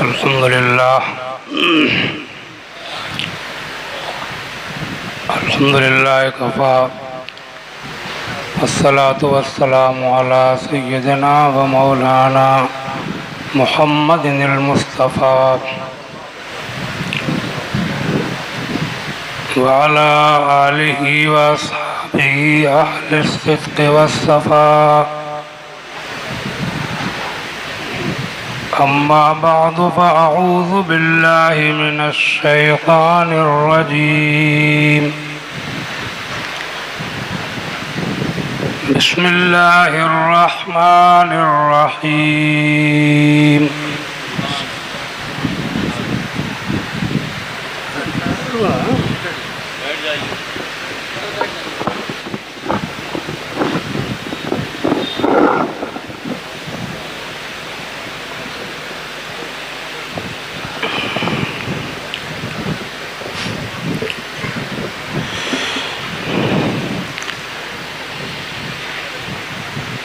अल्हम्दुलिल्लाह अल्हम्दुलिल्लाह कफ़ा अस्सलातु वस्सलामु अला सय्यिदिना व मौलाना मुहम्मदिनिल मुस्तफ़ा व अला आलिहि व अस्हाबिहि अहलिस सिद्क़ि वस्सफ़ा। अम्मा बअदु फ़अऊज़ु बिल्लाहि मिनश शैतानिर रजीम। बिस्मिल्लाहिर रहमानिर रहीम।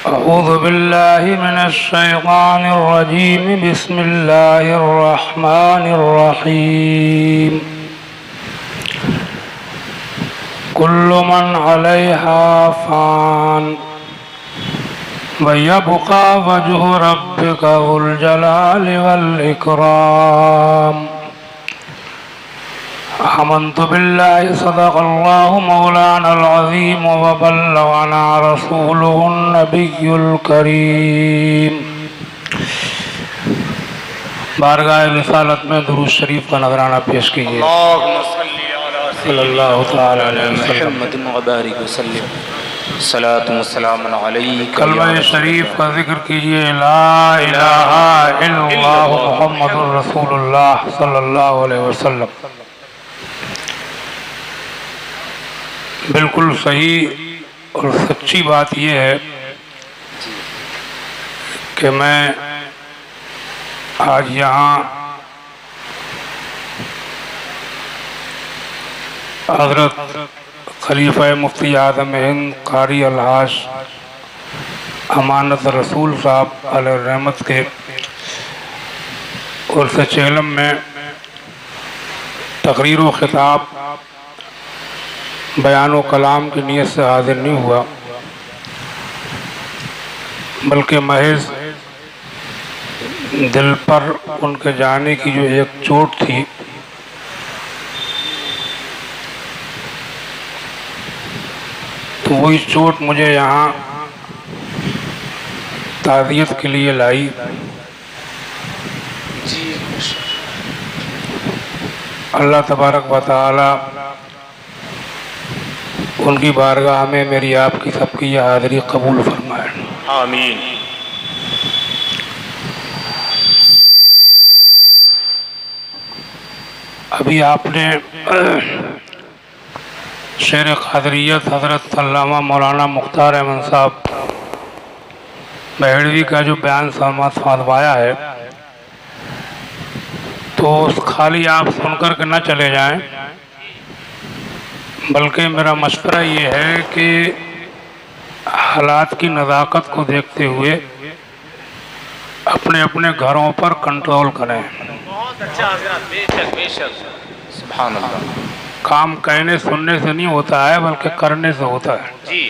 अऊज़ु बिल्लाहि मिनश शैतानिर रजीम। बिस्मिल्लाहिर रहमानिर रहीम। कुल्लु मन अलैहा फ़ान व यब्क़ा वज्हु रब्बिका ज़ुल जलालि वल इकराम। आमन्तु बिल्लाहि सदक़ल्लाहु मौलानल अज़ीम व बल्लगना रसूलुहुन नबियुल करीम। बारगाह रिसालत में दुरूद शरीफ का नज़राना पेश कीजिए। सल्लल्लाहु तआला अलैहि वसल्लम। कलमा शरीफ का जिक्र कीजिए। ला इलाहा इल्लल्लाहु मुहम्मदुर रसूलुल्लाह सल्लल्लाहु अलैहि वसल्लम। बिल्कुल सही और सच्ची बात यह है कि मैं आज यहाँ हज़रत खलीफा मुफ्ती आज़म हिंद कारी अलहाज अमानत रसूल साहब अलैहि रहमत के उर्स चेलम में तकरीर व खिताब बयान व कलाम की नीयत से हाजिर नहीं हुआ, बल्कि महज दिल पर उनके जाने की जो एक चोट थी, तो वही चोट मुझे यहाँ ताज़ियत के लिए लाई। अल्लाह तबारक व तआला उनकी बारगाह में मेरी आपकी सबकी यह हाज़िरी कबूल फरमाए। आमीन। अभी आपने शेर क़ादरियत हज़रत अल्लामा मौलाना मुख्तार अहमद साहब बहेड़वी का जो बयान फरमाया है, तो खाली आप सुनकर के न चले जाएं, बल्कि मेरा मशवरा ये है कि हालात की नज़ाकत को देखते हुए अपने अपने घरों पर कंट्रोल करें। बहुत अच्छा हज़रत, बेशक बेशक, सुभान अल्लाह। काम कहने सुनने से नहीं होता है, बल्कि करने से होता है। जी,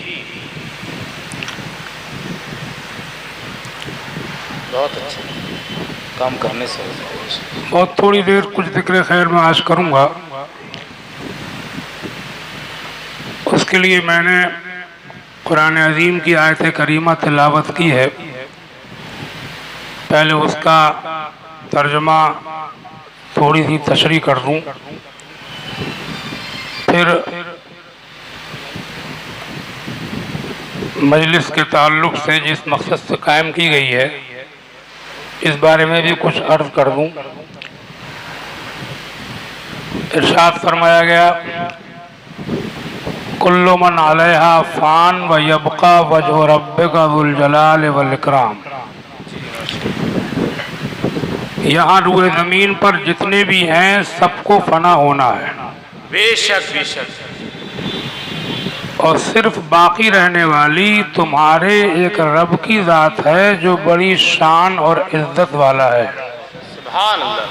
बहुत अच्छा, काम करने से होता है। बहुत थोड़ी देर कुछ जिक्र खैर में आज करूँगा। उसके लिए मैंने कुरान अज़ीम की आयत करीमा तिलावत की है। पहले उसका तर्जुमा थोड़ी सी तशरीह कर दूँ, फिर मजलिस के ताल्लुक़ से जिस मकसद से कायम की गई है, इस बारे में भी कुछ अर्ज़ कर दूँ। इरशाद फरमाया गया, कुल्लु मन अलैहा फ़ान व यब्क़ा वज्हु रब्बिका ज़ुल जलालि वल इकराम। यहाँ रूए ज़मीन पर जितने भी हैं सबको फना होना है, बेशक बेशक, और सिर्फ बाकी रहने वाली तुम्हारे एक रब की ज़ात है जो बड़ी शान और इज्जत वाला है। सुभान अल्लाह।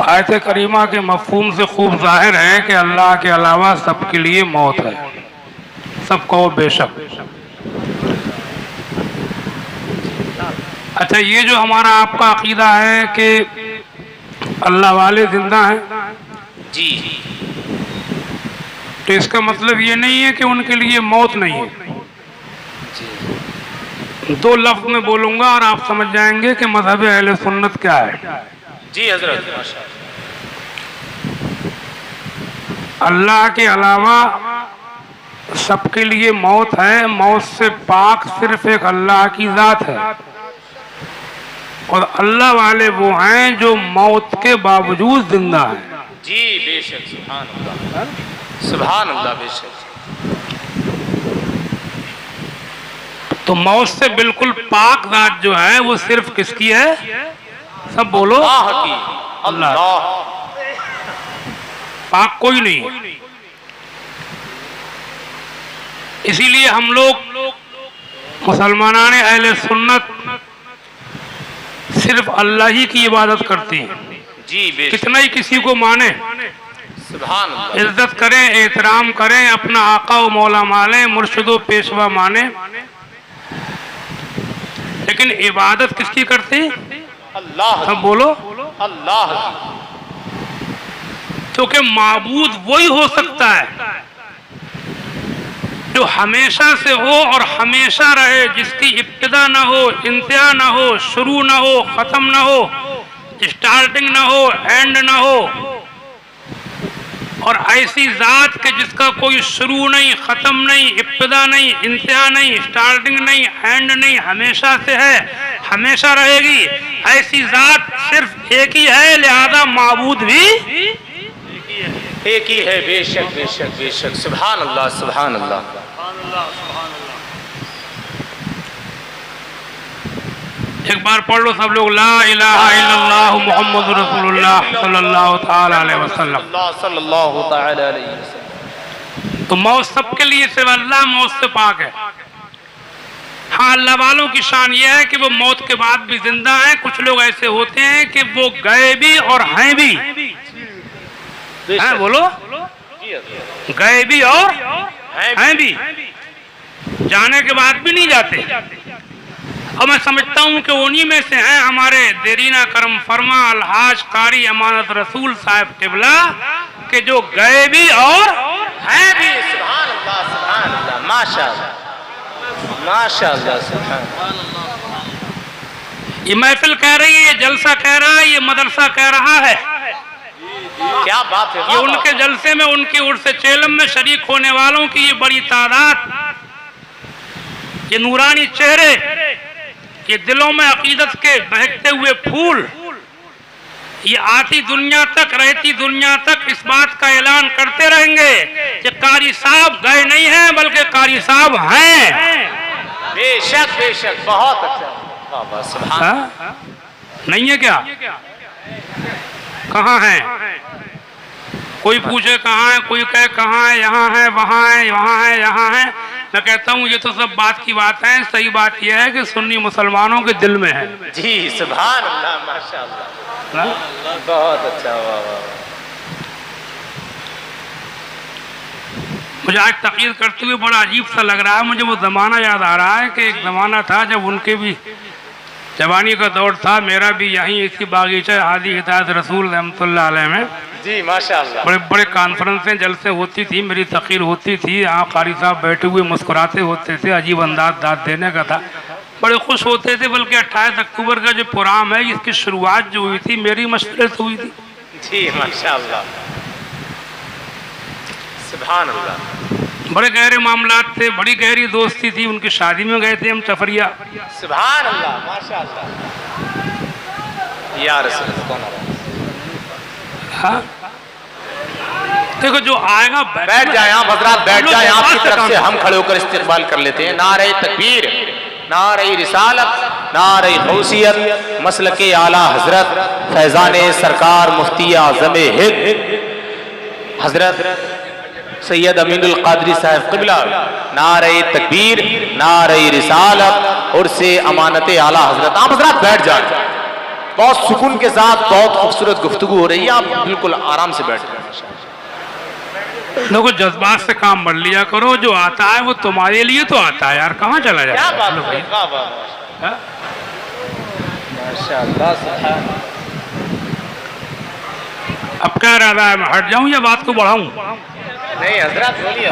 आयत करीमा के मफहूम से खूब जाहिर है कि अल्लाह के अलावा सबके लिए मौत है, सब कहो बेशक। अच्छा, ये जो हमारा आपका अकीदा है कि अल्लाह वाले जिंदा हैं, जी, तो इसका मतलब ये नहीं है कि उनके लिए मौत नहीं है। दो लफ्ज में बोलूंगा और आप समझ जाएंगे कि मजहब अहले सुन्नत क्या है। जी हजरत, माशाअल्लाह। अल्लाह के अलावा सबके लिए मौत है, मौत से पाक सिर्फ एक अल्लाह की जात है, और अल्लाह वाले वो हैं जो मौत के बावजूद जिंदा हैं। जी बेशक, सुभान अल्लाह, सुभान अल्लाह, बेशक। तो मौत से बिल्कुल पाक जात जो है वो सिर्फ किसकी है? सब बोलो, अल्लाह की। अल्लाह, पाक कोई नहीं है। इसीलिए हम लोग मुसलमानान अहले सुन्नत सिर्फ अल्लाह ही की इबादत करते हैं। जी बेशक, कितना ही किसी को माने, सुभान अल्लाह, इज्जत करें, एहतराम करें, अपना आका व मौला माने, मुर्शिद व पेशवा माने, लेकिन इबादत किसकी करते? अल्लाह सब की। बोलो, अल्लाह की। क्योंकि माबूद वही हो सकता है जो हमेशा से हो और हमेशा रहे, जिसकी इब्तिदा ना हो, इंतहा ना हो, शुरू ना हो, खत्म ना हो, स्टार्टिंग ना हो, एंड ना हो, और ऐसी जात के जिसका कोई शुरू नहीं, खत्म नहीं, इब्तिदा नहीं, इंतहा नहीं, स्टार्टिंग नहीं, एंड नहीं, हमेशा से है, हमेशा रहेगी, ऐसी जात सिर्फ एक ही है, लिहाजा माबूद भी एक ही है। बेशक बेशक बेशक, सुभान अल्लाह, सुभान अल्लाह। एक बार पढ़ लो सब लोग, ला इलाहा इल्लल्लाह मुहम्मदुर रसूलुल्लाह सल्लल्लाहु ताला अलैहि वसल्लम। सल्लल्लाहु ताला अलैहि वसल्लम। तो मौत सबके लिए सिर्फ अल्लाह मौत से पाक है। हाँ, अल्लाह वालों की शान यह है कि वो मौत के बाद भी जिंदा हैं। कुछ लोग ऐसे होते हैं कि वो गए भी और हैं भी। हैं, बोलो, गए भी और हैं भी, जाने के बाद भी नहीं जाते। और मैं समझता हूँ कि उन्हीं में से हैं हमारे देरीना करम फरमा अलहाज कारी अमानत रसूल साहब टिबला के जो गए भी और हैं भी। सुभान अल्लाह, सुभान अल्लाह, माशाअल्लाह, माशाअल्लाह, सुभान। ये महफिल कह रही है, ये जलसा कह रहा है, ये मदरसा कह रहा है। क्या बात है। ये उनके जलसे में, उनके उर्स चेलम में शरीक होने वालों की ये बड़ी तादाद, ये नूरानी चेहरे, ये दिलों में अकीदत के बहकते हुए फूल, ये आती दुनिया तक, रहती दुनिया तक इस बात का ऐलान करते रहेंगे कि कारी साहब गए नहीं हैं बल्कि कारी साहब हैं। बेशक बेशक, बहुत अच्छा, वाह, सुभान। नहीं है क्या? कहाँ हैं? कोई पूछे कहाँ है, कोई कहे कहाँ है, यहाँ है, वहाँ है, वहाँ है, यहाँ है। मैं कहता हूँ ये तो सब बात की बात है। सही बात यह है कि सुन्नी मुसलमानों के दिल में है। जी सुभान अल्लाह, माशाअल्लाह, बहुत अच्छा, वाह वाह। मुझे आज तक़रीर करते हुए बड़ा अजीब सा लग रहा है। मुझे वो ज़माना याद आ रहा है कि एक ज़माना था जब उनके भी जवानी का दौर था, मेरा भी यहीं इसी बागीचा हादी हिदायत रसूल रहमतुल्लाह अलैह में जी माशाअल्लाह बड़े बड़े कॉन्फ्रेंसें जलसे होती थी, मेरी तक़रीर होती थी। यहाँ कारी साहब बैठे हुए मुस्कुराते होते थे, अजीब अंदाज दाद देने का था, बड़े खुश होते थे। बल्कि 28 अक्टूबर का जो प्रोग्राम है इसकी शुरुआत जो हुई थी मेरी मशवरे से हुई थी। जी माशाअल्लाह, सुभान अल्लाह। बड़े गहरे मामलात थे, बड़ी गहरी दोस्ती थी। उनकी शादी में गए थे हम चफरिया। सुभान अल्लाह, माशाअल्लाह, या रसूल अल्लाह। हाँ, देखो जो आएगा बैठ जाए आप हजरात, बैठ जाए। आपकी तरफ से हम खड़े होकर इस्तेकबाल कर लेते हैं। नारे तकबीर, नारे रिसालत, नारे गौसियत, मसलके आला हजरत फैजान सरकार मुफ्ती आज़म हिंद हजरत सैयद अमीनुल कादरी साहब क़िबला, नारे तकबीर, नारे रिसालत और से अमानत आला हजरत। आप हजरत बैठ जाए, बहुत सुकून के साथ बहुत खूबसूरत गुफ्तगू हो रही है, आप बिल्कुल आराम से बैठ जाए। देखो जज्बात से काम मत लिया करो, जो आता है वो तुम्हारे लिए तो आता है यार, कहाँ चला जाए। क्या बात है, वाह वाह, माशाअल्लाह। अब क्या इरादा है, मैं हट जाऊं या बात को बढ़ाऊं? नहीं हजरत बोलिए।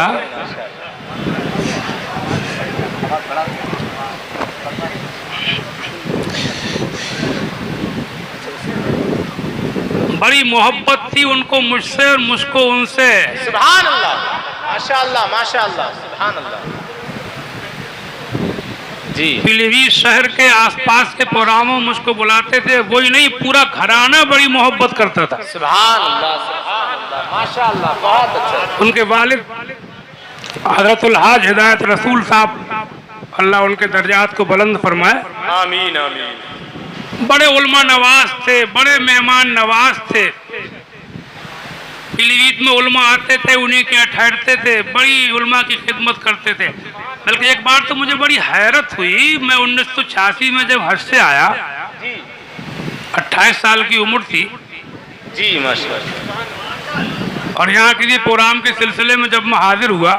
बड़ी मोहब्बत थी उनको मुझसे और मुझको उनसे। सुभान अल्लाह, माशाअल्लाह माशाअल्लाह, सुभान अल्लाह। जी, पीलीभीत शहर के आसपास के प्रोग्रामों मुझको बुलाते थे, वही नहीं पूरा घराना बड़ी मोहब्बत करता था। सुभान अल्लाह, माशाअल्लाह, बहुत अच्छा। उनके वालिद हजरतुल हाज हिदायत रसूल साहब, अल्लाह उनके दर्जात को बुलंद फरमाए। आमीन आमीन। बड़े उल्मा नवाज थे, बड़े मेहमान नवाज थे। पीलीभीत में उल्मा आते थे, उन्हीं के यहाँ ठहरते थे, बड़ी उल्मा की खिदमत करते थे। बल्कि एक बार तो मुझे बड़ी हैरत हुई, मैं 1986 में जब हज से आया, 28 साल की उम्र थी जी, माशाअल्लाह। और यहाँ किसी प्रोग्राम के सिलसिले में जब मैं हाजिर हुआ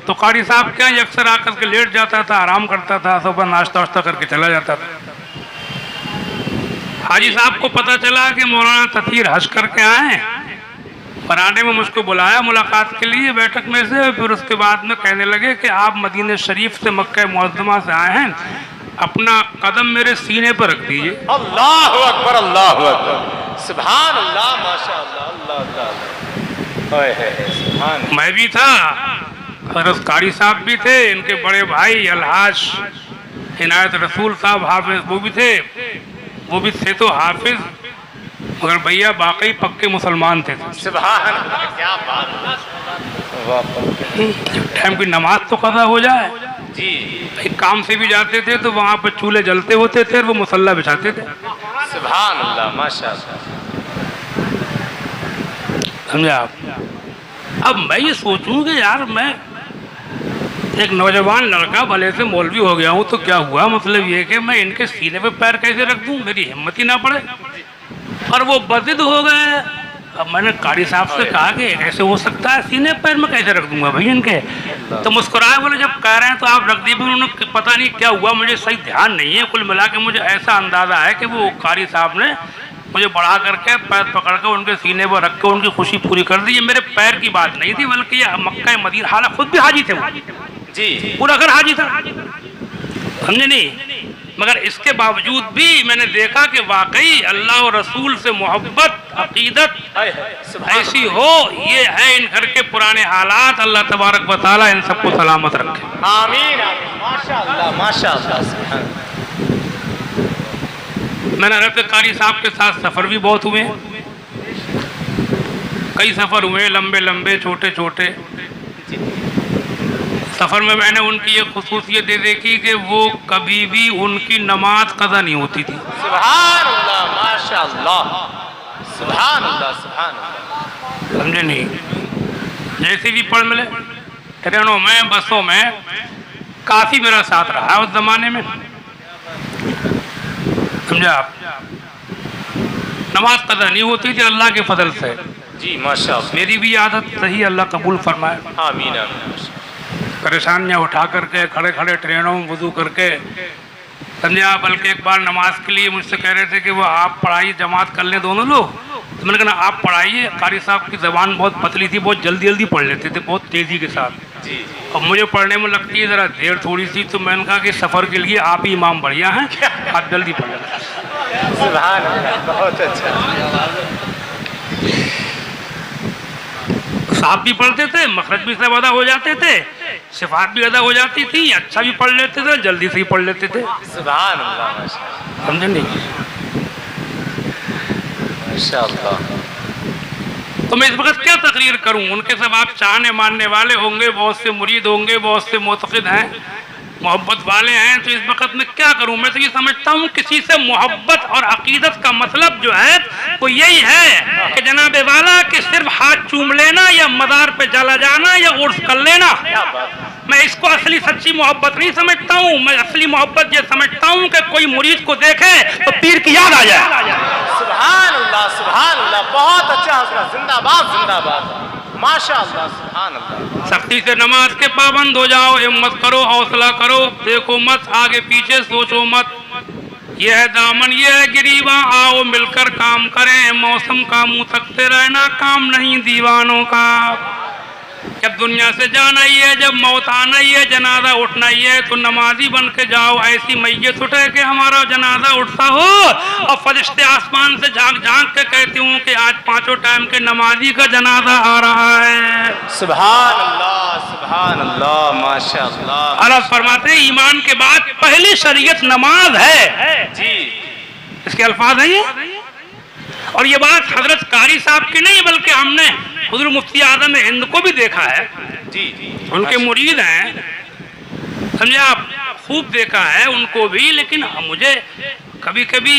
तो कारी साहब क्या अक्सर आकर के लेट जाता था, आराम करता था, सुबह नाश्ता वाश्ता करके चला जाता था। हाजी साहब को पता चला कि मौलाना तथीर हज करके आए, बरामदे में मुझको बुलाया मुलाकात के लिए बैठक में से। फिर उसके बाद में कहने लगे कि आप मदीने शरीफ से मक्का मुअज़्ज़मा से आए हैं, अपना कदम मेरे सीने पर रख दीजिए। अल्लाहु अकबर, अल्लाहु अकबर, सुभान अल्लाह, माशाअल्लाह, अल्लाह अल्लाह। ओए है, सुभान। मैं भी था, हज़रत कारी साहब भी थे, इनके बड़े भाई अलहाज इनायत रसूल साहब हाफिज वो भी थे तो हाफिज, मगर भैया बाकी पक्के मुसलमान थे। सुभान अल्लाह, क्या बात है। टाइम की नमाज तो कज़ा हो जाए जी, भाई, काम से भी जाते थे तो वहाँ पर चूल्हे जलते होते थे और वो मुसल्ला बिछाते थे। सुभान अल्लाह, माशाअल्लाह। समझा आप? अब मैं ये सोचूं कि यार मैं एक नौजवान लड़का भले से मौलवी हो गया हूँ तो क्या हुआ, मतलब ये कि मैं इनके सीने पे पैर कैसे रख दूँ, मेरी हिम्मत ही ना पड़े। और वो बज़िद हो गए। अब मैंने कारी साहब से कहा कि ऐसे हो सकता है, सीने पैर में कैसे रख दूंगा भाई इनके? तो मुस्कुराए, बोले जब कह रहे हैं तो आप रख दिए। उन्होंने पता नहीं क्या हुआ, मुझे सही ध्यान नहीं है। कुल मिला के मुझे ऐसा अंदाज़ा है कि वो कारी साहब ने मुझे बढ़ा करके पैर पकड़ के उनके सीने पर रख के उनकी खुशी पूरी कर दी। ये मेरे पैर की बात नहीं थी, बल्कि ये मक्का मदीना, हालांकि खुद भी हाजी थे वो जी, पूरा घर हाजी था, समझे नहीं? मगर इसके बावजूद भी मैंने देखा कि वाकई अल्लाह और रसूल से मोहब्बत, अकीदत ऐसी हो, ये है इन घर के पुराने हालात। अल्लाह तबारक व तआला इन सबको सलामत रखे। आमीन, माशाअल्लाह, माशाअल्लाह। मैंने हज़रत कारी साहब के साथ सफ़र भी बहुत हुए, कई सफ़र हुए, लंबे लंबे छोटे छोटे। सफ़र में मैंने उनकी ये खुसूसियत दे देखी कि वो कभी भी उनकी नमाज कज़ा नहीं होती थी। सुभान अल्लाह, माशाअल्लाह, सुभान अल्लाह, सुभान अल्लाह। समझे नहीं? जैसे भी पढ़ मिले, ट्रेनों में, बसों में, काफ़ी मेरा साथ रहा है उस ज़माने में, समझे आप? नमाज कज़ा नहीं होती थी अल्लाह के फजल से। जी, माशाअल्लाह। मेरी भी आदत सही, अल्लाह कबूल फरमाए। आमीन आमीन। परेशानियाँ उठा करके खड़े खड़े ट्रेनों में वज़ू करके, समझा। बल्कि एक बार नमाज के लिए मुझसे कह रहे थे कि वो आप पढ़ाइए, जमात कर लें दोनों लोग। तो मैंने कहा ना, आप पढ़ाइए। कारी साहब की ज़बान बहुत पतली थी, बहुत जल्दी जल्दी पढ़ लेते थे, बहुत तेज़ी के साथ। जी, और मुझे पढ़ने में लगती है ज़रा देर थोड़ी सी। तो मैंने कहा कि सफ़र के लिए आप ही इमाम बढ़िया हैं, आप जल्दी पढ़ लें। सुभान अल्लाह, बहुत अच्छा। साहब भी पढ़ते थे, मखरज भी सब अदा हो जाते थे, सिफात भी अदा हो जाती थी, अच्छा भी पढ़ लेते थे, जल्दी से ही पढ़ लेते थे। सुभान अल्लाह, माशाअल्लाह, समझे नहीं? माशाअल्लाह। तो मैं इस वक्त क्या तकरीर करूं? उनके सब आप चाहने मानने वाले होंगे, बहुत से मुरीद होंगे, बहुत से मोतक़िद हैं। मोहब्बत वाले हैं तो इस वक्त में क्या करूं? मैं तो ये समझता हूं किसी से मोहब्बत और अकीदत का मतलब जो है वो यही है कि जनाबे वाला कि सिर्फ हाथ चूम लेना या मदार पे जला जाना या उर्स कर लेना। मैं इसको असली सच्ची मोहब्बत नहीं समझता हूं। मैं असली मोहब्बत ये समझता हूं कि कोई मुरीद को देखे तो पीर की याद आ जाए। सुभान अल्लाह, सुभान अल्लाह, बहुत अच्छा हजरत, जिंदाबाद जिंदाबाद, माशाअल्लाह, सुभान अल्लाह। सख्ती से नमाज के पाबंद हो जाओ, हिम्मत करो, हौसला करो, देखो मत आगे पीछे, सोचो मत। यह है दामन, यह है गिरीबा, आओ मिलकर काम करें। मौसम का मुंह तकते रहना काम नहीं दीवानों का। जब दुनिया से जाना ही है, जब मौत आना ही है, जनाजा उठना ही है, तो नमाजी बन के जाओ। ऐसी मैयत उठे कि हमारा जनाजा उठता हो और फरिश्ते आसमान से झांक झांक के कहते हूँ कि आज 5 टाइम के नमाजी का जनाजा आ रहा है। सुभान अल्लाह, माशाअल्लाह। अरब फरमाते हैं ईमान के बाद पहली शरीयत नमाज है जी। इसके अल्फाज हैं ये। और ये बात हजरत कारी साहब की नहीं बल्कि हमने हुजूर मुफ्ती आजम हिंद को भी देखा है। जी उनके मुरीद हैं, समझे आप, खूब देखा है उनको भी। लेकिन मुझे कभी कभी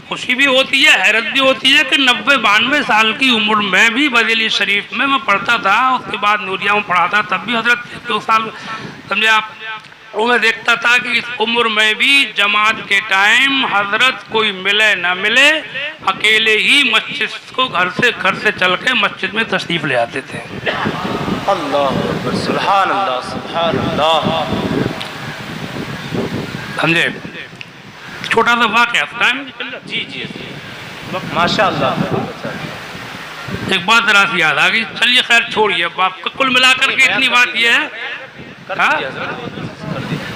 खुशी भी होती है, हैरत भी होती है कि 90-92 साल की उम्र में भी बरेली शरीफ में मैं पढ़ता था, उसके बाद नूरिया में पढ़ा था, तब भी हजरत 2 साल, समझे आप, वो मैं देखता था कि इस उम्र में भी जमात के टाइम हजरत कोई मिले ना मिले, अकेले ही मस्जिद को घर से चल के मस्जिद में तशरीफ ले आते थे। अल्लाह अकबर, सुभान अल्लाह, सुभान अल्लाह। समझे, छोटा सा वाक़या टाइम। जी माशाअल्लाह। एक बात जरा सी याद आ गई, चलिए खैर छोड़िए बाप, कुल मिलाकर के इतनी बात ये है।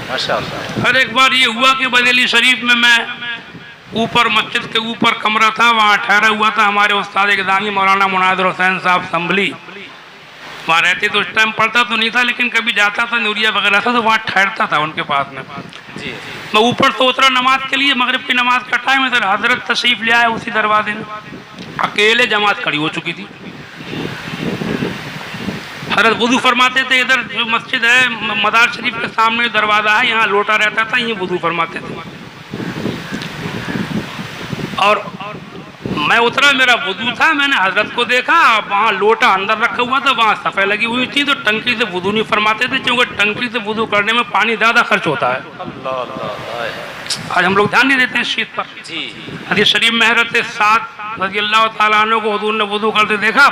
माशाअल्लाह। हर एक बार ये हुआ कि बरेली शरीफ में मैं ऊपर मस्जिद के ऊपर कमरा था, वहाँ ठहरा हुआ था। हमारे उस्ताद इक़दामी मौलाना मुनाज़िर हुसैन साहब संभली वहाँ रहते, तो उस टाइम पढ़ता तो नहीं था, लेकिन कभी जाता था नूरिया वगैरह था तो वहाँ ठहरता था उनके पास में। जी। मैं ऊपर से उतरा नमाज के लिए, मगरिब की नमाज का टाइम है, इधर हजरत तशरीफ ले आए उसी दरवाजे में। अकेले जमात खड़ी हो चुकी थी। हजरत वुज़ू फरमाते थे, इधर जो मस्जिद है मदार शरीफ के सामने दरवाज़ा है, यहाँ लोटा रहता था, यहीं वुज़ू फरमाते थे। और मैं उतरा, मेरा वुज़ू था, मैंने हजरत को देखा, वहाँ लोटा अंदर रखा हुआ था, वहाँ सफ़े लगी हुई थी, तो टंकी से वुज़ू नहीं फरमाते थे, क्योंकि टंकी से वुज़ू करने में पानी ज़्यादा खर्च होता है। आज हम लोग ध्यान नहीं देते हैं इस चीज़ पर। हदीस शरीफ में हज़रत साद रज़ियल्लाहु ताला अन्हु को हुज़ूर ने वुज़ू करते देखा,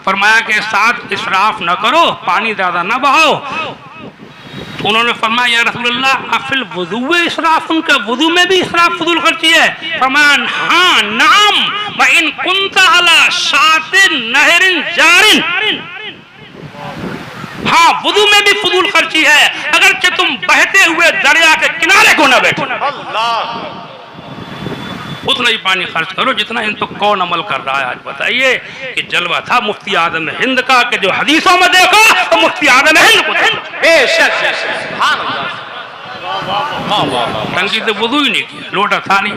फरमाया कि साद इसराफ न करो, पानी ज़्यादा न बहाओ। तो उन्होंने फरमाया या रसूलल्लाह अफिल वुज़ू इसराफ, उनका वुज़ू में भी इसराफ फजूल खर्ची है? फरमाया हाँ नाम व इन कुंता अला शातिन नहरिन जारिन, हाँ वुज़ू में भी फजूल खर्ची है, अगर कि तुम बहते हुए दरिया के किनारे को न बैठो। अल्लाह। उतना ही पानी खर्च करो जितना इन तो कौन अमल कर रहा है। आज बताइए कि जलवा था मुफ्ती आजम हिंद का कि जो हदीसों में देखो तो मुफ्ती आजम हिंद को देखो। बेशक टंकी से वुज़ू ही नहीं किया, लोटा था नहीं।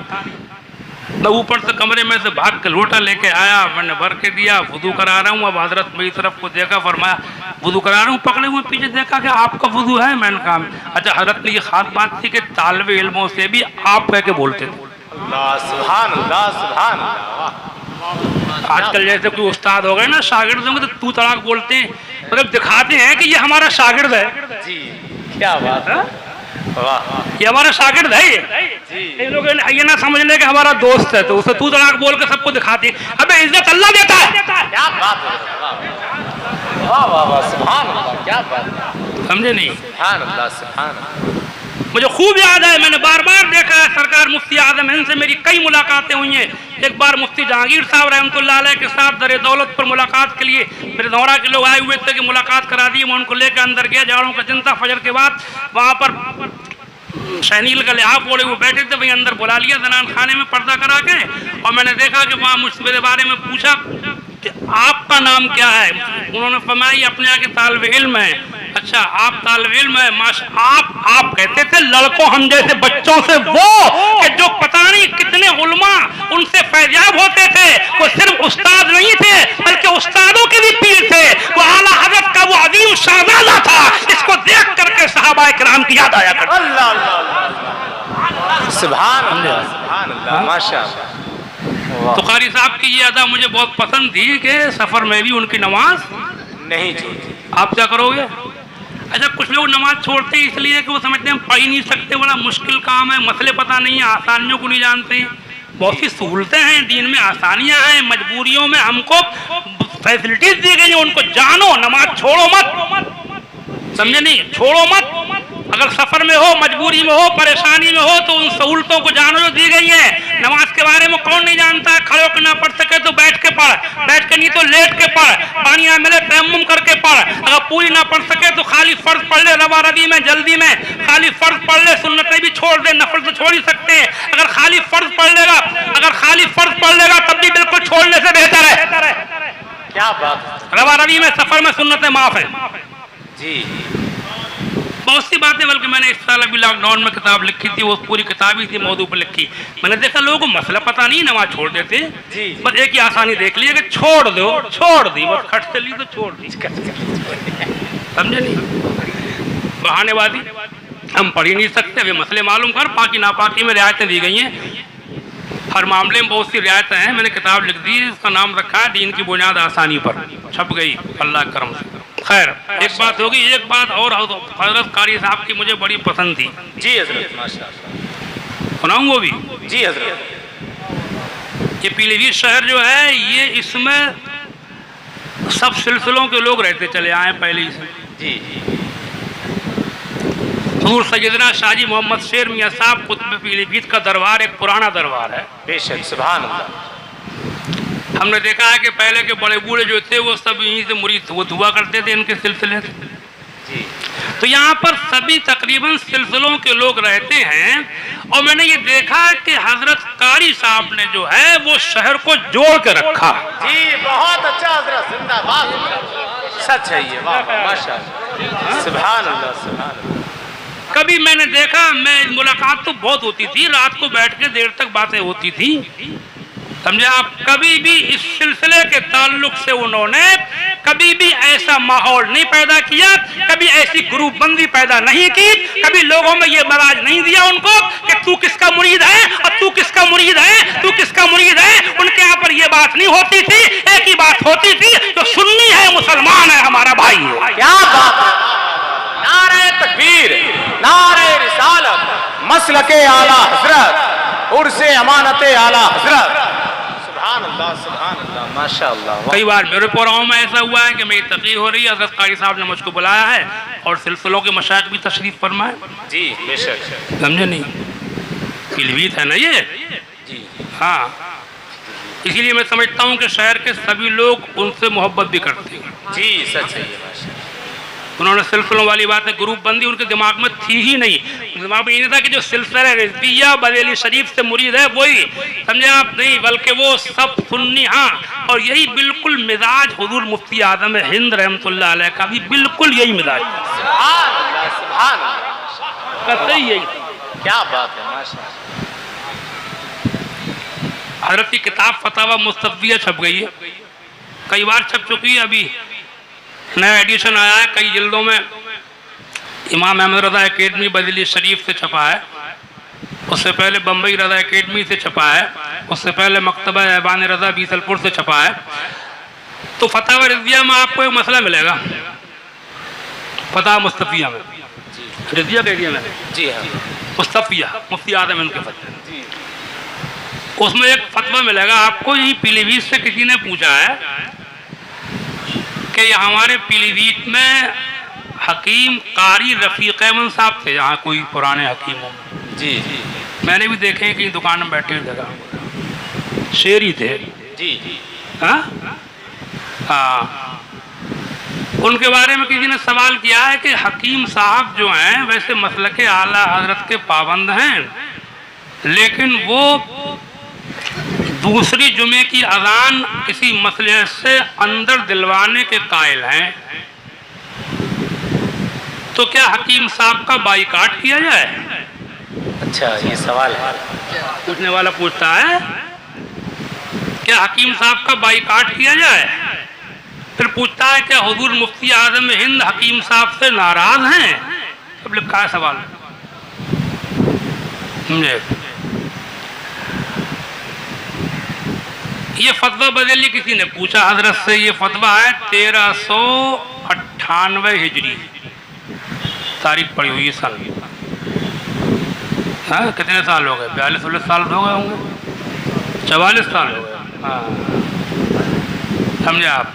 मैं ऊपर से कमरे में से भाग के लोटा लेके आया, मैंने भर के दिया, वुज़ू करा रहा हूँ। अब हजरत मेरी तरफ को देखा, फरमाया वुज़ू करा रहा हूँ, पकड़े हुए पीछे देखा कि आपका वुज़ू है। मैंने कहा अच्छा। हजरत ने ये खास बात थी कि तालिबे इल्मों से भी आप कह के बोलते थे। सुभान अल्लाह, सुभान अल्लाह। आजकल जैसे कोई उस्ताद हो गए ना, शागिर्द होंगे तो तू तड़ाक बोलते हैं, मतलब दिखाते हैं कि ये हमारा शागिर्द है। जी क्या बात है, ये हमारा शागिर्द है। ये लोग ये ना समझ ले कि हमारा दोस्त है, तो उसे तू तड़ाक बोल के सबको दिखाते हैं। अबे इज्जत अल्लाह देता है। क्या बात है, वाह वाह वाह, सुभान अल्लाह, क्या बात, समझे नहीं? सुभान अल्लाह, सुभान अल्लाह। मुझे खूब याद है, मैंने बार बार देखा है, सरकार मुफ्ती आजम हिंद से मेरी कई मुलाकातें हुई हैं। एक बार मुफ्ती जहांगीर साहब रहमतुल्लाह अलैह के साथ दर दौलत पर मुलाकात के लिए मेरे दौरा के लोग आए हुए थे कि मुलाकात करा दी। मैं उनको लेकर अंदर गया, जाड़ों का दिन था, फजर के बाद वहाँ पर शहनील का लिहाफ ओढ़े हुए बैठे थे, वहीं अंदर बुला लिया जनान खाने में पर्दा करा के। और मैंने देखा कि वहाँ मुझसे मेरे बारे में पूछा कि आपका नाम क्या है। उन्होंने फरमाया अपने यहाँ के तालिब इल्म है। अच्छा आप तालिब इल्म है, माशा आप कहते थे लड़कों हम जैसे बच्चों से वो कि जो पता नहीं कितने उलमा उनसे फैज़याब होते थे। वो सिर्फ उस्ताद नहीं थे बल्कि उस्तादों के भी पीर थे। वो आला हज़रत का वो अजीम शहज़ादा था। इसको देख करके सहाबा किराम की याद आया करती। अल्लाह अल्लाह, सुभान अल्लाह, सुभान अल्लाह, माशाअल्लाह। तो कारी साहब की ये अदा मुझे बहुत पसंद थी कि सफर में भी उनकी नमाज नहीं छोड़ती। आप क्या करोगे? अच्छा, कुछ लोग नमाज छोड़ते हैं इसलिए कि वो समझते हैं पढ़ ही नहीं सकते, बड़ा मुश्किल काम है, मसले पता नहीं है, आसानियों को नहीं जानते। बहुत सी सहूलतें हैं दीन में, आसानियां हैं, मजबूरियों में हमको फैसिलिटीज दी गई हैं, उनको जानो, नमाज छोड़ो मत, समझे नहीं, छोड़ो मत। अगर सफर में हो, मजबूरी में हो, परेशानी में हो तो उन सहूलतों को जानो जो दी गई है। नमाज के बारे में कौन नहीं जानता है? खड़े होकर ना पढ़ सके तो बैठ के पढ़, बैठ के नहीं तो लेट के पढ़, पानी ना मिले तयम्मुम करके पढ़, अगर पूरी ना पढ़ सके तो खाली फर्ज पढ़ ले, रवा रवी में, जल्दी में खाली फर्ज पढ़ ले, सुन्नतें भी छोड़ दे, नफल तो छोड़ ही सकते हैं। अगर खाली फर्ज पढ़ लेगा तब भी बिल्कुल छोड़ने से बेहतर है। क्या बात, रवा रवी में, सफर में सुन्नतें माफ है जी। बहुत सी बातें, बल्कि मैंने इस साल अभी लॉकडाउन में किताब लिखी थी, वो पूरी किताब ही थी मौजू पर लिखी। मैंने देखा लोगों को मसला पता नहीं, नमाज छोड़ देते जी। बस एक ही आसानी देख ली कि छोड़ दो, छोड़ दी, बस खट से ली तो छोड़ दी, समझे नहीं, बहानेबाजी। हम पढ़ ही नहीं सकते, वे मसले मालूम कर, पाकी नापाकी में रियायतें दी गई हैं, हर मामले में बहुत सी रियायतें हैं। मैंने किताब लिख दी, इसका नाम रखा है दीन की बुनियाद आसानी पर, छप गई अल्लाह के करम से। खैर, एक बात होगी, एक बात और हजरत कारी साहब की मुझे बड़ी पसंद थी। जी हजरत, माशाअल्लाह। सुनाऊं वो भी? जी हजरत। ये पीलीभीत शहर जो है, ये इसमें सब सिलसिलों के लोग रहते चले आए पहले ही से। जी जी। हुजूर सैयदना शाजी मोहम्मद शेर मियां साहब कुतुब पीलीभीत का दरबार एक पुराना दरबार है। बेशक, सुभान अल्लाह। हमने देखा है कि पहले के बड़े बूढ़े जो थे वो सब यहीं से मुरीद हुआ करते थे, इनके सिलसिले से। जी। तो यहाँ पर सभी तकरीबन सिलसिलों के लोग रहते हैं, और मैंने ये देखा कि हजरत कारी साहब ने जो है वो शहर को जोड़ के रखा। जी, बहुत अच्छा हजरत, जिंदाबाद, सच है ये, वाह माशाअल्लाह, सुभान अल्लाह, सुभान अल्लाह। कभी मैंने देखा, मैं मुलाकात तो बहुत होती थी, रात को बैठ के देर तक बातें होती थी, समझे आप। कभी भी इस सिलसिले के ताल्लुक से उन्होंने कभी भी ऐसा माहौल नहीं पैदा किया, कभी ऐसी ग्रुप बंदी पैदा नहीं की, कभी लोगों में ये मराज नहीं दिया उनको कि तू किसका मुरीद है और तू किसका मुरीद है, तू किसका मुरीद है। उनके यहाँ पर ये बात नहीं होती थी, एक ही बात होती थी, जो सुन्नी है, मुसलमान है, हमारा भाई है। क्या बात है, नारे तकबीर, नारे रिसालत, मसलके आला हजरत, उर्से अमानते आला हजरत, सुभान अल्लाह, सुभान अल्लाह, माशाअल्लाह। कई बार मेरे प्रोग्राम में ऐसा हुआ है कि मेरी तकरीर हो रही है, हज़रत कारी साहब ने मुझको बुलाया है और सिलसिलों के मशाइख भी तशरीफ फरमाए। जी बेशक, समझे नहीं, पीलीभीत है ना ये जी। हाँ, इसीलिए मैं समझता हूँ कि शहर के सभी लोग उनसे मोहब्बत भी करते हैं। जी सच है ये, माशाअल्लाह। उन्होंने सिलसिलों वाली बातें, ग्रुप बंदी उनके दिमाग में थी ही नहीं। दिमाग में ये नहीं था कि जो सिलसिला रिजविया बरेली शरीफ से मुरीद है वही, समझे आप, नहीं, बल्कि वो सब सुन्नी। हाँ, और यही बिल्कुल मिजाज हुजूर मुफ्ती आजम हिंद रहमतुल्लाह अलैह का भी बिल्कुल यही मिजाज, सुभान अल्लाह, सुभान अल्लाह, कतई यही। क्या बात है, माशाअल्लाह। हजरत की किताब फतावा मुस्तफिया छप गई है, कई बार छप चुकी है, अभी नया एडिशन आया है कई जिल्दों में। इमाम अहमद रज़ा एकेडमी बदली शरीफ से छपा है, उससे पहले बम्बई रज़ा एकेडमी से छपा है, उससे पहले मकतबा ऐबान रज़ा बीसलपुर से छपा है। तो फतावा रिज़विया में आपको एक मसला मिलेगा, फतावा मुस्तफिया में, रिज़विया के एरिया में, जी हाँ, मुस्तफिया मुफ्ती आजम इनके फतवे, उसमें एक फतवा मिलेगा आपको। यही पीलीभीत से किसी ने पूछा है कि हमारे पीलीभीत में हकीम कारी रफ़ीक़ अहमद साहब थे, यहाँ कोई पुराने हकीमों में। जी जी, मैंने भी देखे हैं कि दुकान में बैठे हुए जगह शेरी थे। जी जी, हाँ हाँ, उनके बारे में किसी ने सवाल किया है कि हकीम साहब जो हैं वैसे मसलके आला हजरत के पाबंद हैं, लेकिन वो दूसरी जुमे की अजान किसी मसले से अंदर दिलवाने के कायल हैं, तो क्या हकीम साहब का बाइकाट किया जाए? अच्छा, ये सवाल है, पूछने वाला पूछता है क्या हकीम साहब का बाइकाट किया जाए? फिर पूछता है क्या हुजूर मुफ्ती आजम हिंद हकीम साहब से नाराज हैं? अब लिखा है सवाल, समझे? ये फतवा बदली किसी ने पूछा हजरत से, ये फतवा है 1398 हिजरी, तारीख पड़ी हुई है साल। हाँ, कितने साल हो गए? 42 साल हो गए होंगे, 44 साल हो गए। हाँ, समझे आप?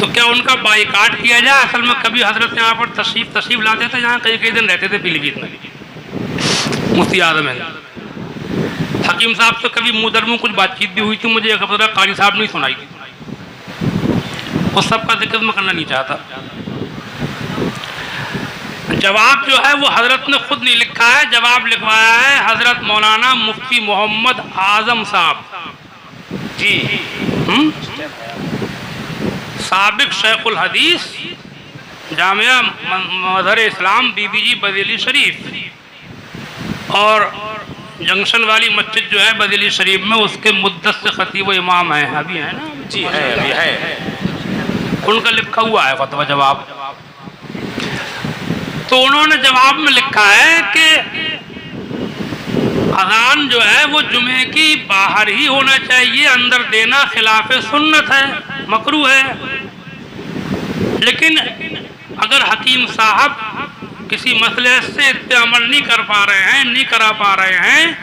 तो क्या उनका बाइकाट किया जाए? असल में कभी हजरत यहाँ पर तशरीफ लाते थे, यहाँ कई दिन रहते थे पीलीभीत में, मुफ्ती आजम है। हकीम साहब से कभी मुदर में कुछ बातचीत भी हुई थी, मुझे एक हफ्ता कारी साहब नहीं सुनाई थी, उस सब का जिक्र मैं करना नहीं चाहता। जवाब जो है वो हजरत ने खुद नहीं लिखा है, जवाब लिखवाया है हजरत मौलाना मुफ्ती मोहम्मद आजम साहब जी, साबिक शेखुल हदीस जामिया मजहर इस्लाम बीबीजी बरेली शरीफ, और जंक्शन वाली मस्जिद जो है बरेली शरीफ में, उसके मुद्दत से खतीब इमाम हैं, अभी है ना जी, है अभी है, उनका लिखा हुआ है फतवा जवाब। तो उन्होंने जवाब में लिखा है कि अजान जो है वो जुमे की बाहर ही होना चाहिए, अंदर देना खिलाफ सुन्नत है, मकरू है। लेकिन अगर हकीम साहब किसी मसले से इत्ते अमल नहीं कर पा रहे हैं, नहीं करा पा रहे हैं,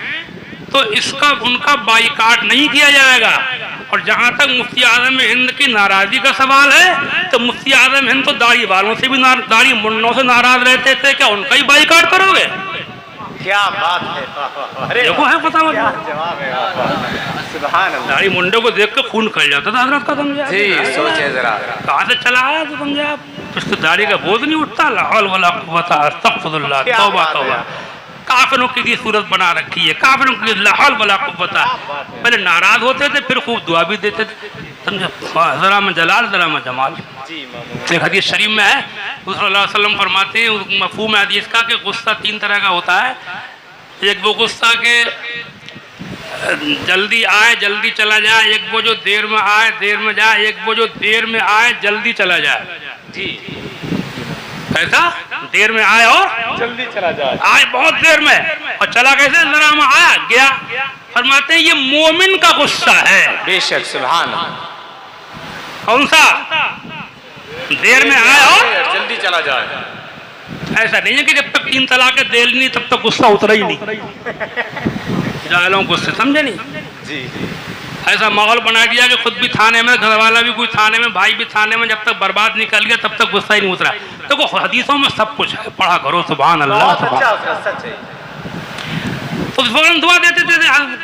तो इसका उनका बाइकाट नहीं किया जाएगा। और जहाँ तक मुफ्ती आजम हिंद की नाराजगी का सवाल है, तो मुफ्ती आजम हिंद तो दाढ़ी वालों से भी दाढ़ी मुन्नों से नाराज रहते थे, क्या उनका ही बाइकाट करोगे? क्या बात है, देखो है पता जवाब है, सुभान अल्लाह। दाढ़ी मुंडे को देख के खून खल जाता था हजरत का, समझे जी? सोचे जरा, कहाँ से चला आया तो समझे आप, इससे दाढ़ी का बोझ नहीं उठता। ला हौल वला कुव्वता अस्तगफिरुल्लाह, तौबा तौबा। काफिरों की सूरत बना रखी है, काफिरों की ला हौल वला कुव्वता। पहले नाराज होते थे, फिर खूब दुआ भी देते थे, समझे? जरा में जलाल जरा में जमाल। एक हदीस शरीफ में है, सल्लल्लाहु अलैहि वसल्लम फरमाते हैं, मफहूम है हदीस का कि गुस्सा 3 तरह का होता है। एक वो गुस्सा के जल्दी आए जल्दी चला जाए, एक वो जो देर में आए देर में जाए, एक वो जो देर में आए जल्दी चला जाए जी। कैसा? देर में आए और जल्दी चला जाए, आए बहुत देर में और चला कैसे? जरा में आया गया। फरमाते हैं ये मोमिन का गुस्सा है। बेशक, सुभान। कौन सा? देर में आए और जल्दी चला जाए। ऐसा नहीं है कि जब तक 3 तलाक दे नहीं तब तक गुस्सा उतरा ही नहीं, जालों गुस्से, समझे नहीं जी? ऐसा माहौल बना दिया कि खुद भी थाने में, घर वाला भी कोई थाने में, भाई भी थाने में, जब तक बर्बाद निकल गया तब तक गुस्सा ही नहीं उतरा। देखो हदीसों में सब कुछ है, पढ़ा करो, सुभान अल्लाह। तो फौरन दुआ देते थे,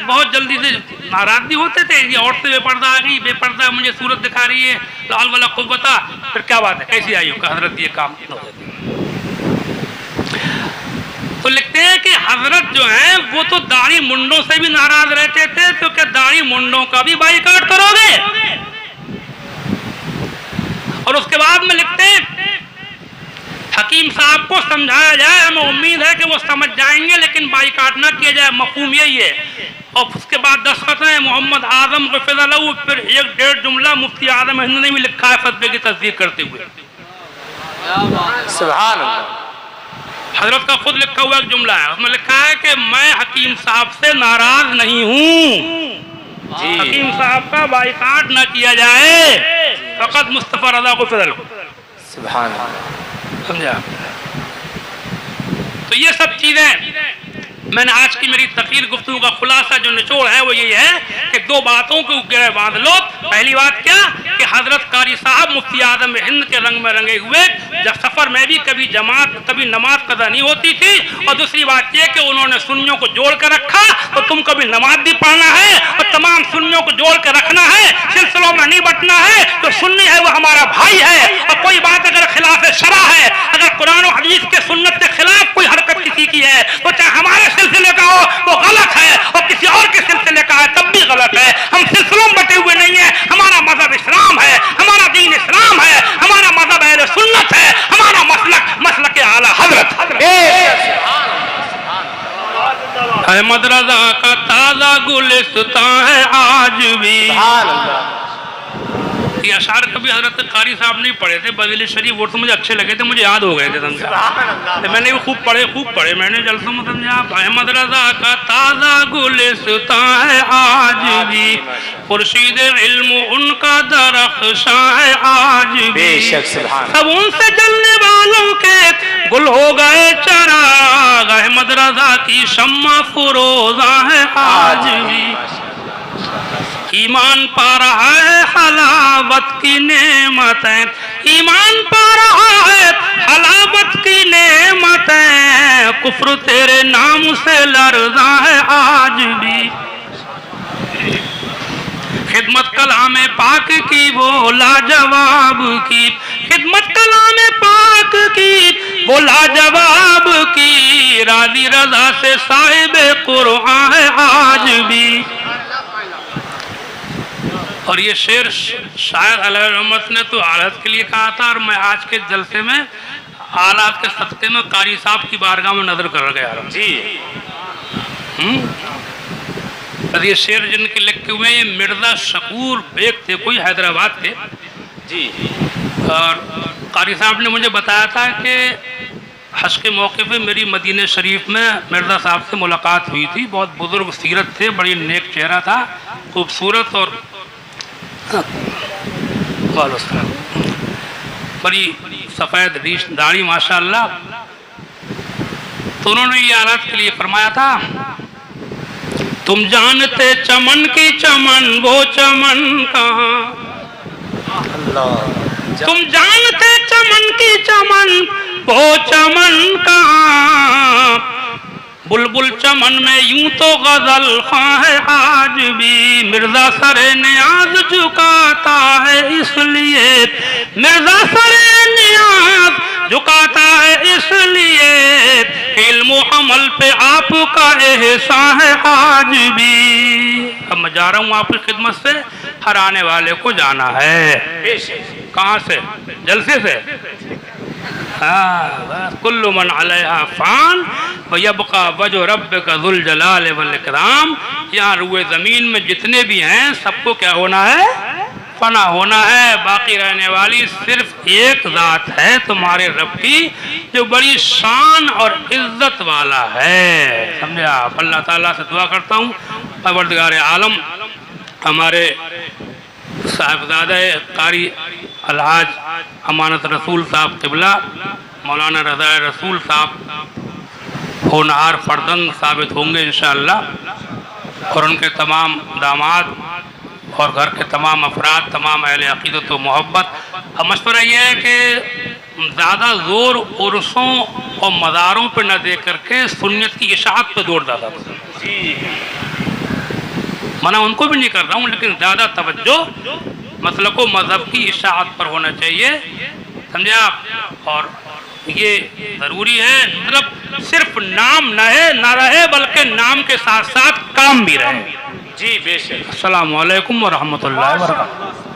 बहुत जल्दी से नाराज भी होते थे, ये औरतें बेपर्दा आ गई, बेपर्दा मुझे सूरत दिखा रही है, लाल वाला कुव्वता, फिर क्या बात है, कैसी आई हो हजरत ये काम? तो लिखते हैं कि हजरत जो है वो तो दाढ़ी मुंडों से भी नाराज रहते थे, तो क्या दाढ़ी मुंडों का भी बाइकाट करोगे? और उसके बाद में लिखते हैं हकीम साहब को समझाया जाए, हमें उम्मीद है कि वो समझ जाएंगे, लेकिन बाइकाट ना किया जाए, मफहूम यही है। और उसके बाद दस्तखत है मोहम्मद आजम गफिरल्लाहु, फिर 1-1.5 जुमला मुफ्ती आजम हिंद ने भी लिखा है फतवे की तस्दीक करते हुए। सुभान अल्लाह। हजरत का खुद लिखा हुआ एक जुमला है, उसमें लिखा है कि मैं हकीम साहब से नाराज नहीं हूँ, हकीम साहब का बाइकाट न किया जाए, फकत मुस्तफा रज़ा को फिर। सुभान अल्लाह, समझा? तो ये सब चीजें मैंने आज की मेरी तकरीर गुफ्तगू का खुलासा जो निचोड़ है वो यही है कि 2 बातों को गिरह बांध लो। पहली बात क्या कि हजरत कारी साहब मुफ्ती आजम हिंद के रंग में रंगे हुए, जब सफर में भी कभी जमात कभी नमाज कदा नहीं होती थी। और दूसरी बात यह कि उन्होंने सुन्नियों को जोड़ कर रखा, तो तुम कभी नमाज भी पढ़ना है और तमाम सुन्नियों को जोड़ कर रखना है, सिलसिलों में नहीं बटना है। तो सुन्नी है वो हमारा भाई है, और कोई बात अगर खिलाफ शरा है, अगर कुरान और हदीस के सुन्नत के खिलाफ कोई हरकत किसी की है, तो चाहे हमारे सिलसिले का हो वो गलत है, और किसी और के सिलसिले का है तब भी गलत है। हम सिलसिलों में बटे हुए नहीं है, हमारा मजहब इस्लाम है, हमारा दीन इस्लाम है, हमारा मजहब अहले सुन्नत है, हमारा मसलक आला हजरत। अहमद रजा का ताजा गुलिस्तां है आज भी, ये अशार कभी हजरत कारी साहब नहीं पढ़े थे बवेली शरीफ, वो तो मुझे अच्छे लगे थे, मुझे याद हो गए थे समझा, तो मैंने वो खूब पढ़े मैंने जलसों में समझा। अहमद रजा का ताज़ा गुलिस्तां है आज भी, खुर्शीद इल्म उनका दरख्शां है आज भी, बेशक सुभान। सब उनसे जलने वालों के गुल हो गए चराग, अहमद रजा की शम्मा फुरोजा है आज भी। ईमान पा रहा है हलावत की नेमतें, ईमान पा रहा है हलावत की नेमतें, कुफ्र तेरे नाम से लर्ज़ा है आज भी। खिदमत कलाम पाक की वो लाजवाब की, खिदमत कलाम पाक की वो लाजवाब की, राज़ी रज़ा से साहिब कुरआन है आज भी। और ये शेर शायद अलैहि रहमत ने तो आलत के लिए कहा था, और मैं आज के जलसे में आलात के सदक़े में कारी साहब की बारगाह में नजर कर गया जी। और ये शेर जिनके लिखे हुए ये मिर्ज़ा शकूर बेग थे, कोई हैदराबाद के जी। और कारी साहब ने मुझे बताया था कि हज के मौके पे मेरी मदीने शरीफ में मिर्ज़ा साहब से मुलाकात हुई थी। बहुत बुजुर्ग सीरत थे, बड़ी नेक चेहरा था, खूबसूरत और बड़ी सफ़ेद रीश दाढ़ी माशाअल्लाह। तो उन्होंने ये आलत के लिए फरमाया था, तुम जानते चमन की चमन वो चमन कहाँ, तुम जानते चमन की चमन वो चमन कहाँ, बुलबुल चमन में यूं तो गजल खां है आज भी। मिर्जा सरे नियाज झुकाता है इसलिए, मिर्जा सरे नियाज झुकाता है इसलिए, इल्म अमल पे आपका एहसान है आज भी। अब मैं जा रहा हूँ आपकी खिदमत से, हर आने वाले को जाना है। कहाँ से? जलसे से। हाँ, कुल्लु मन अलैहा फान व यबका वजह रब्बिका ज़ुल जलाल वल इकराम। यहाँ रुए ज़मीन में जितने भी हैं सबको क्या होना है? फना होना है। बाकी रहने वाली सिर्फ एक ज़ात है तुम्हारे रब की, जो बड़ी शान और इज्जत वाला है। समझे आप? अल्लाह ताला से दुआ करता हूँ परवरदिगार आलम हमारे साहिबजादे कारी अलहाज अमानत रसूल साहब क़िबला मौलाना रज़ा रसूल साहब होनहार फर्जंद साबित होंगे इंशाअल्लाह, और उनके तमाम दामाद और घर के तमाम अफराद, तमाम अहले अक़ीदत व मोहब्बत। अब मशवरा ये है कि ज़्यादा ज़ोर उर्सों और मज़ारों पर न दे करके सुन्नत की इशाअत पर जोर ज़्यादा मना उनको भी नहीं कर रहा हूँ, लेकिन ज़्यादा तवज्जो मसलक व मज़हब की इशाअत पर होना चाहिए। समझे आप? और ये ज़रूरी है, मतलब सिर्फ नाम न रहे बल्कि नाम के साथ साथ काम भी रहे जी। बेशक। अस्सलामु अलैकुम व रहमतुल्लाहि व बरकातहू।